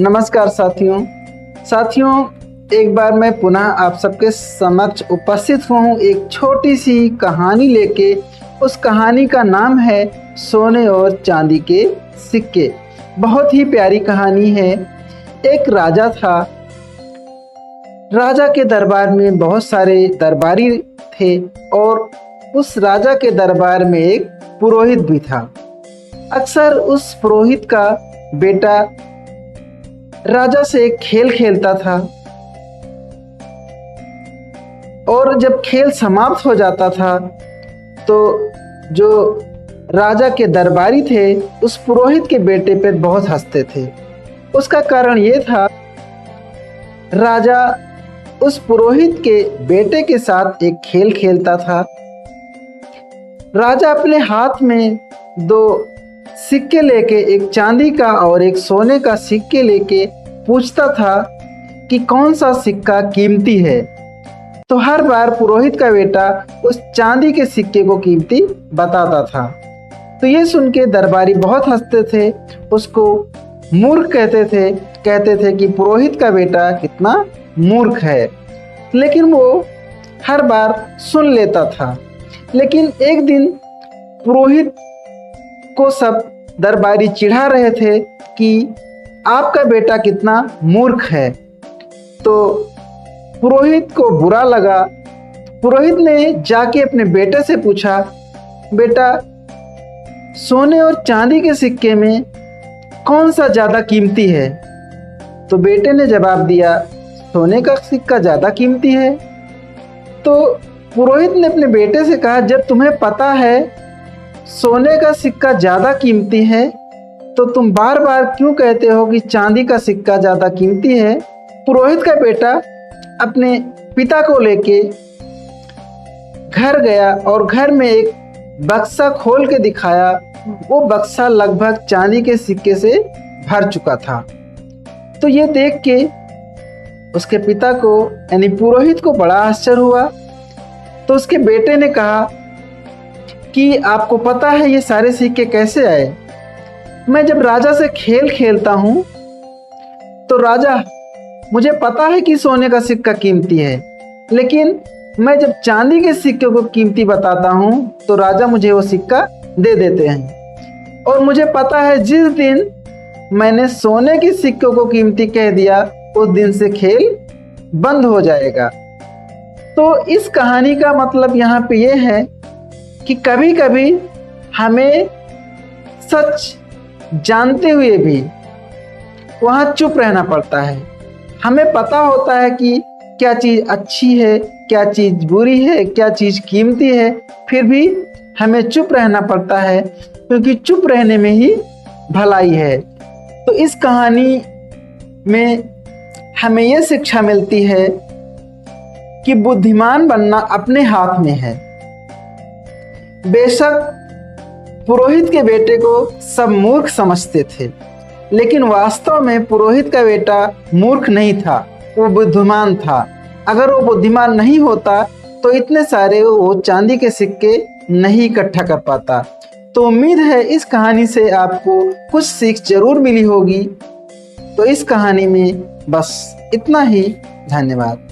नमस्कार साथियों, एक बार मैं पुनः आप सबके समक्ष उपस्थित हूँ एक छोटी सी कहानी लेके। उस कहानी का नाम है सोने और चांदी के सिक्के। बहुत ही प्यारी कहानी है। एक राजा था। राजा के दरबार में बहुत सारे दरबारी थे और उस राजा के दरबार में एक पुरोहित भी था। अक्सर उस पुरोहित का बेटा राजा से एक खेल खेलता था और जब खेल समाप्त हो जाता था तो जो राजा के दरबारी थे उस पुरोहित के बेटे पर बहुत हंसते थे। उसका कारण ये था, राजा उस पुरोहित के बेटे के साथ एक खेल खेलता था। राजा अपने हाथ में दो सिक्के लेके, एक चांदी का और एक सोने का सिक्के लेके पूछता था कि कौन सा सिक्का कीमती है। तो हर बार पुरोहित का बेटा उस चांदी के सिक्के को कीमती बताता था। तो ये सुन के दरबारी बहुत हंसते थे, उसको मूर्ख कहते थे कि पुरोहित का बेटा कितना मूर्ख है। लेकिन वो हर बार सुन लेता था। लेकिन एक दिन पुरोहित को सब दरबारी चिढ़ा रहे थे कि आपका बेटा कितना मूर्ख है। तो पुरोहित को बुरा लगा। पुरोहित ने जाके अपने बेटे से पूछा, बेटा सोने और चांदी के सिक्के में कौन सा ज़्यादा कीमती है? तो बेटे ने जवाब दिया, सोने का सिक्का ज़्यादा कीमती है। तो पुरोहित ने अपने बेटे से कहा, जब तुम्हें पता है सोने का सिक्का ज़्यादा कीमती है तो तुम बार बार क्यों कहते हो कि चांदी का सिक्का ज़्यादा कीमती है? पुरोहित का बेटा अपने पिता को लेके घर गया और घर में एक बक्सा खोल के दिखाया। वो बक्सा लगभग चांदी के सिक्के से भर चुका था। तो ये देख के उसके पिता को यानी पुरोहित को बड़ा आश्चर्य हुआ। तो उसके बेटे ने कहा कि आपको पता है ये सारे सिक्के कैसे आए? मैं जब राजा से खेल खेलता हूँ तो राजा, मुझे पता है कि सोने का सिक्का कीमती है, लेकिन मैं जब चांदी के सिक्के को कीमती बताता हूँ तो राजा मुझे वो सिक्का दे देते हैं। और मुझे पता है जिस दिन मैंने सोने के सिक्कों को कीमती कह दिया उस दिन से खेल बंद हो जाएगा। तो इस कहानी का मतलब यहाँ पे ये है कि कभी कभी हमें सच जानते हुए भी वहाँ चुप रहना पड़ता है। हमें पता होता है कि क्या चीज़ अच्छी है, क्या चीज़ बुरी है, क्या चीज़ कीमती है, फिर भी हमें चुप रहना पड़ता है क्योंकि चुप रहने में ही भलाई है। तो इस कहानी में हमें यह शिक्षा मिलती है कि बुद्धिमान बनना अपने हाथ में है। बेशक पुरोहित के बेटे को सब मूर्ख समझते थे, लेकिन वास्तव में पुरोहित का बेटा मूर्ख नहीं था, वो बुद्धिमान था। अगर वो बुद्धिमान नहीं होता तो इतने सारे वो चांदी के सिक्के नहीं इकट्ठा कर पाता। तो उम्मीद है इस कहानी से आपको कुछ सीख जरूर मिली होगी। तो इस कहानी में बस इतना ही। धन्यवाद।